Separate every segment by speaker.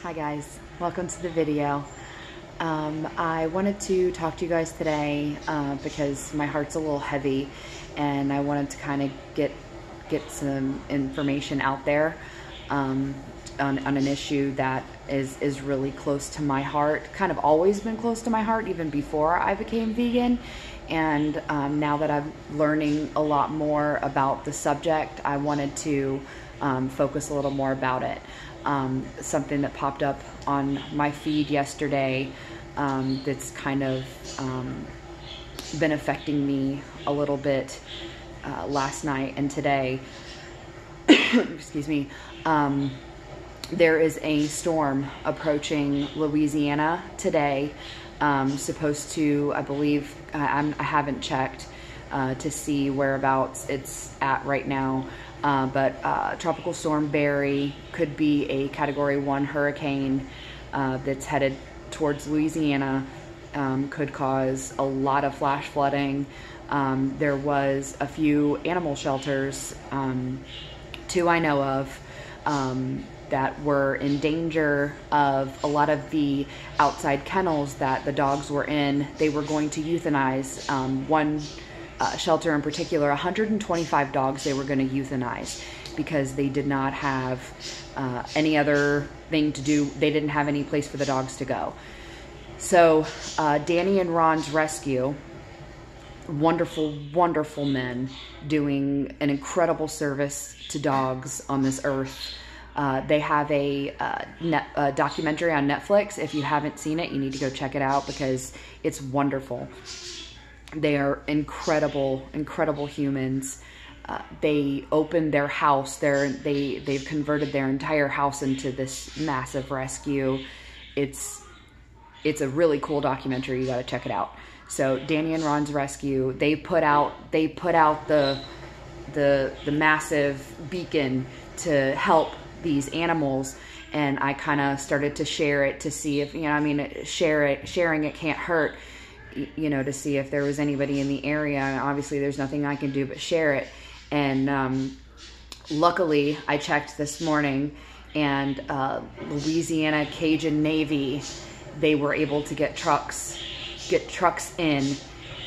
Speaker 1: Hi guys, welcome to the video. I wanted to talk to you guys today because my heart's a little heavy and I wanted to kind of get some information out there on an issue that is really close to my heart, kind of always been close to my heart even before I became vegan. And now that I'm learning a lot more about the subject, I wanted to focus a little more about it. Something that popped up on my feed yesterday that's kind of been affecting me a little bit last night and today. Excuse me. There is a storm approaching Louisiana today. Supposed to, I believe, I haven't checked to see whereabouts it's at right now. But Tropical Storm Barry could be a Category 1 hurricane that's headed towards Louisiana, could cause a lot of flash flooding. There was a few animal shelters, two I know of, that were in danger of a lot of the outside kennels that the dogs were in. They were going to euthanize one shelter in particular, 125 dogs they were going to euthanize because they did not have any other thing to do. They didn't have any place for the dogs to go. So Danny and Ron's Rescue, wonderful, wonderful men doing an incredible service to dogs on this earth. They have a documentary on Netflix. If you haven't seen it, you need to go check it out because it's wonderful. They are incredible, incredible humans. They opened their house. They've converted their entire house into this massive rescue. It's a really cool documentary. You got to check it out. So Danny and Ron's Rescue, they put out the massive beacon to help these animals, and I kind of started to share it to see if, sharing it can't hurt, to see if there was anybody in the area. And obviously there's nothing I can do but share it. And luckily I checked this morning, and Louisiana Cajun Navy, they were able to get trucks in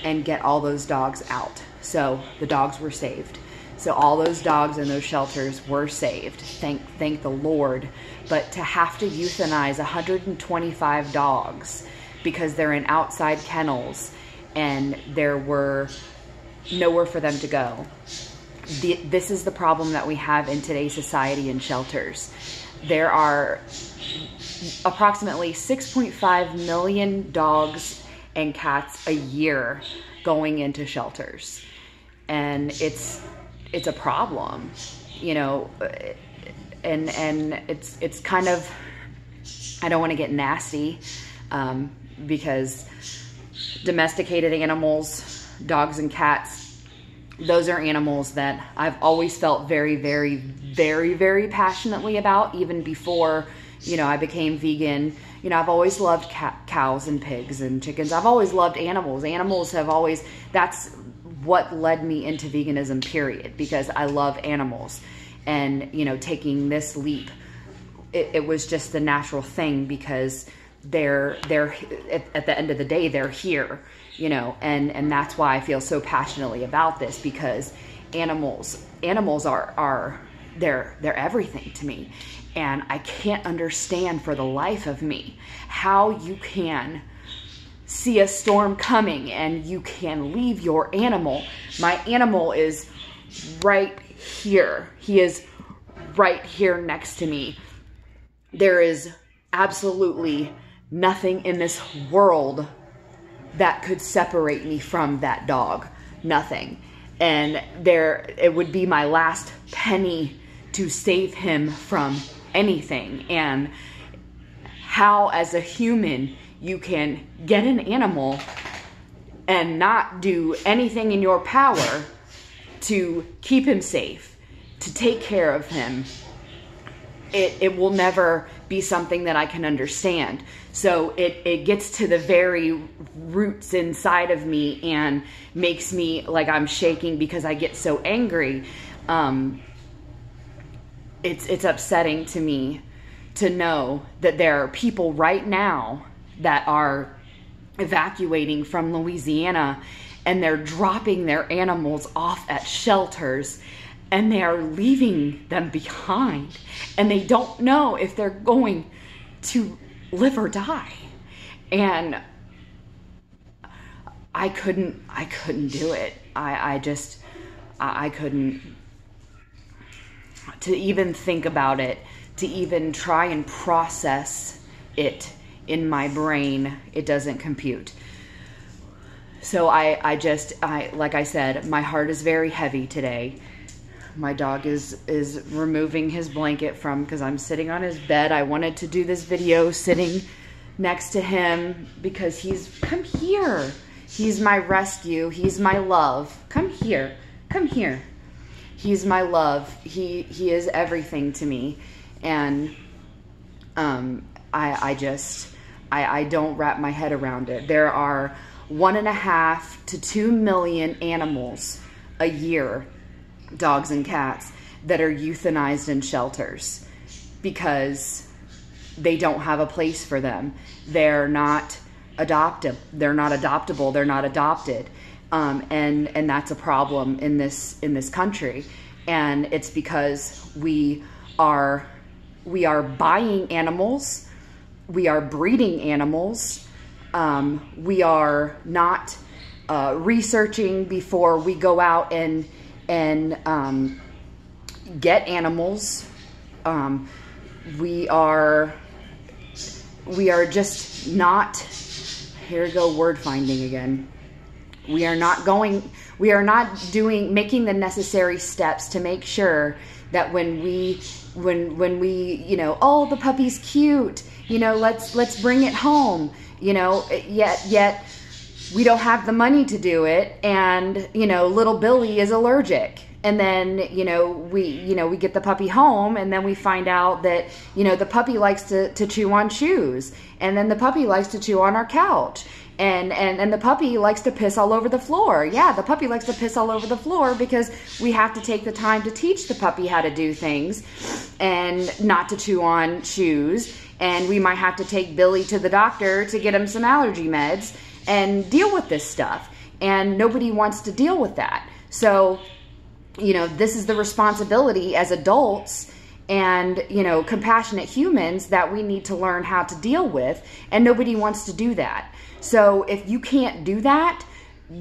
Speaker 1: and get all those dogs out. So the dogs were saved. So all those dogs in those shelters were saved. Thank the Lord. But to have to euthanize 125 dogs because they're in outside kennels and there were nowhere for them to go. This is the problem that we have in today's society in shelters. There are approximately 6.5 million dogs and cats a year going into shelters. And it's a problem, and it's kind of, I don't want to get nasty, because domesticated animals, dogs and cats, those are animals that I've always felt very, very, very, very passionately about, even before, I became vegan. I've always loved cows and pigs and chickens. I've always loved animals. Animals have always, that's what led me into veganism, period, because I love animals. And, taking this leap, it was just the natural thing because they're at the end of the day, they're here, and that's why I feel so passionately about this, because animals are they're everything to me. And I can't understand for the life of me how you can see a storm coming and you can leave your animal. My animal is right here. He is right here next to me. There is absolutely nothing in this world that could separate me from that dog. Nothing. And it would be my last penny to save him from anything. And how, as a human, you can get an animal and not do anything in your power to keep him safe, to take care of him. It will never be something that I can understand. So it gets to the very roots inside of me and makes me like I'm shaking because I get so angry. It's upsetting to me to know that there are people right now that are evacuating from Louisiana, and they're dropping their animals off at shelters, and they are leaving them behind, and they don't know if they're going to live or die. And I couldn't do it. I couldn't, to even think about it, to even try and process it in my brain. It doesn't compute. So I like I said, my heart is very heavy today. My dog is removing his blanket because I'm sitting on his bed. I wanted to do this video sitting next to him because come here. He's my rescue. He's my love. Come here. Come here. He's my love. He is everything to me. And I don't wrap my head around it. There are 1.5 to 2 million animals a year, dogs and cats, that are euthanized in shelters because they don't have a place for them. They're not adoptable. They're not adoptable. They're not adopted. And that's a problem in this country. And it's because we are buying animals. We are breeding animals. We are not researching before we go out and get animals. We are just not, here we go, word finding again. We are not making the necessary steps to make sure that when we, oh, the puppy's cute, let's bring it home, yet we don't have the money to do it. And, little Billy is allergic. And then, we get the puppy home, and then we find out that, the puppy likes to chew on shoes. And then the puppy likes to chew on our couch. And the puppy likes to piss all over the floor. Yeah, the puppy likes to piss all over the floor because we have to take the time to teach the puppy how to do things and not to chew on shoes. And we might have to take Billy to the doctor to get him some allergy meds and deal with this stuff. And nobody wants to deal with that. So, this is the responsibility as adults and, compassionate humans that we need to learn how to deal with. And nobody wants to do that. So if you can't do that,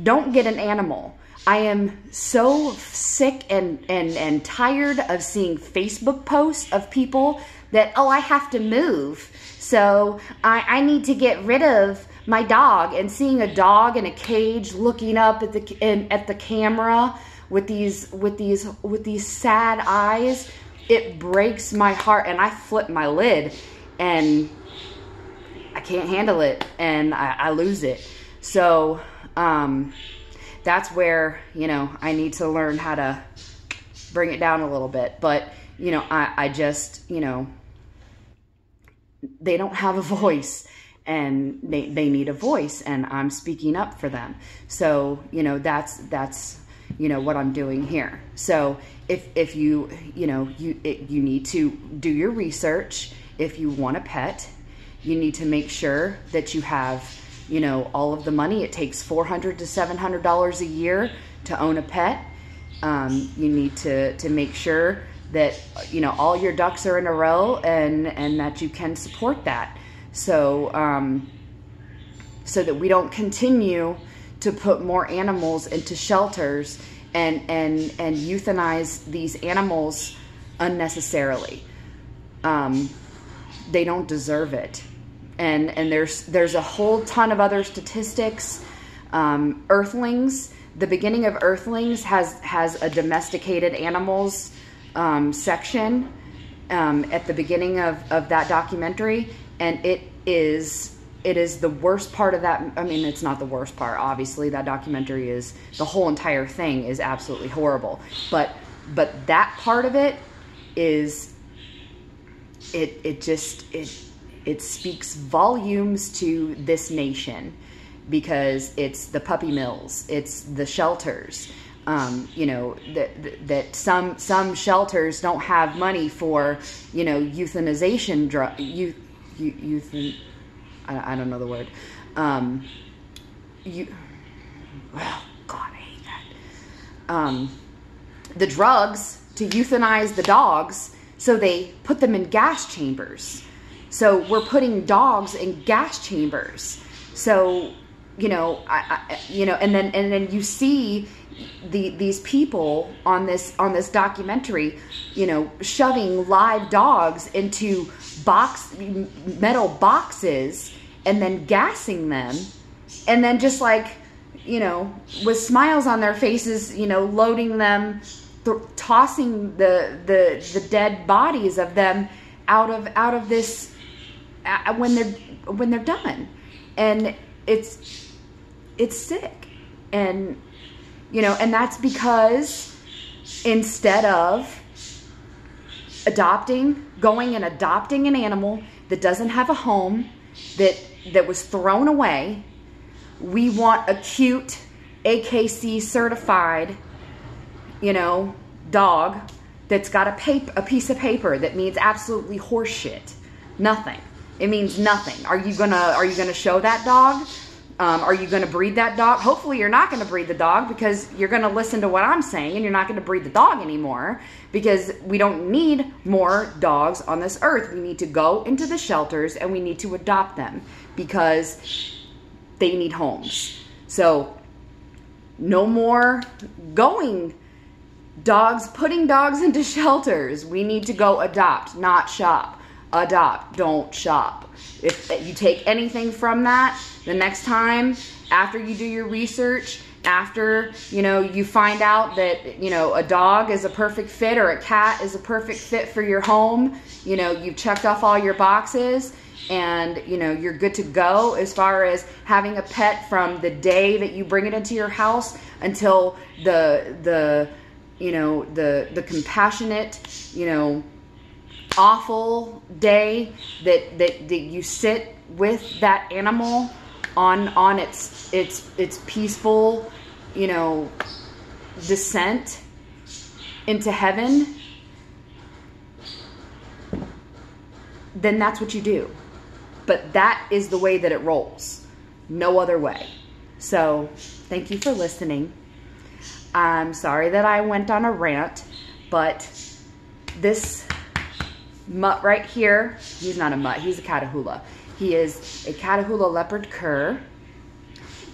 Speaker 1: don't get an animal. I am so sick and tired of seeing Facebook posts of people that, oh, I have to move, so I need to get rid of my dog. And seeing a dog in a cage looking up at the camera with these sad eyes, it breaks my heart, and I flip my lid, and I can't handle it, and I lose it. So that's where, I need to learn how to bring it down a little bit. But, I just, they don't have a voice, and they need a voice, and I'm speaking up for them. So, that's what I'm doing here. So if you, you need to do your research. If you want a pet, you need to make sure that you have, all of the money. It takes $400 to $700 a year to own a pet. You need to make sure that, all your ducks are in a row and that you can support that. So, so that we don't continue to put more animals into shelters and euthanize these animals unnecessarily. They don't deserve it. And there's a whole ton of other statistics. Earthlings, the beginning of Earthlings has a domesticated animals section at the beginning of that documentary, and it is the worst part of that. I mean, it's not the worst part, obviously. That documentary is, the whole entire thing is absolutely horrible. But that part of it is, it speaks volumes to this nation, because it's the puppy mills, it's the shelters, You know, that some shelters don't have money for, you know, euthanization I don't know the word. Well, God, I hate that. The drugs to euthanize the dogs, so they put them in gas chambers. So we're putting dogs in gas chambers. So, you know, you know, and then you see these people on this documentary, you know, shoving live dogs into metal boxes and then gassing them, and then just like, you know, with smiles on their faces, you know, loading them, tossing the dead bodies of them out of this when they're done. And it's sick. And, you know, and that's because instead of going and adopting an animal that doesn't have a home, that was thrown away, we want a cute AKC certified, you know, dog that's got a piece of paper that means absolutely horse shit. Nothing. It means nothing. Are you gonna show that dog? Are you gonna breed that dog? Hopefully you're not gonna breed the dog, because you're gonna listen to what I'm saying and you're not gonna breed the dog anymore, because we don't need more dogs on this earth. We need to go into the shelters and we need to adopt them because they need homes. So no more putting dogs into shelters. We need to go adopt, not shop. Adopt, don't shop. If you take anything from that, the next time, after you do your research, after, you know, you find out that, you know, a dog is a perfect fit or a cat is a perfect fit for your home, you know, you've checked off all your boxes, and, you know, you're good to go as far as having a pet from the day that you bring it into your house until the compassionate, you know, awful day that you sit with that animal on its peaceful, you know, descent into heaven, then that's what you do. But that is the way that it rolls. No other way. So, thank you for listening. I'm sorry that I went on a rant, but this mutt right here, he's not a mutt, he's a Catahoula. He is a Catahoula leopard cur,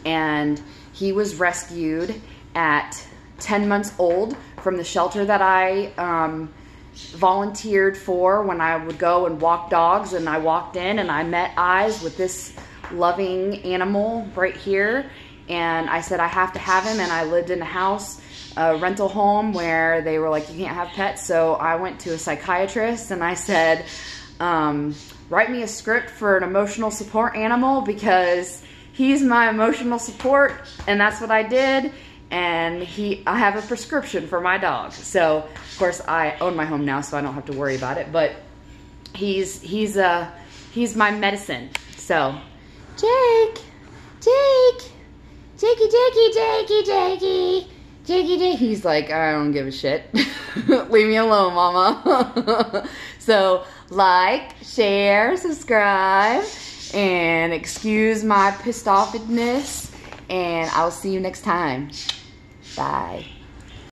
Speaker 1: and he was rescued at 10 months old from the shelter that I volunteered for when I would go and walk dogs. And I walked in and I met eyes with this loving animal right here, and I said I have to have him. And I lived in a house, a rental home, where they were like, you can't have pets. So I went to a psychiatrist and I said, write me a script for an emotional support animal, because he's my emotional support. And that's what I did. And I have a prescription for my dog. So of course I own my home now, so I don't have to worry about it, but he's my medicine. So Jakey, he's like, I don't give a shit. Leave me alone, mama. So like, share, subscribe, and excuse my pissed offness, and I'll see you next time. Bye.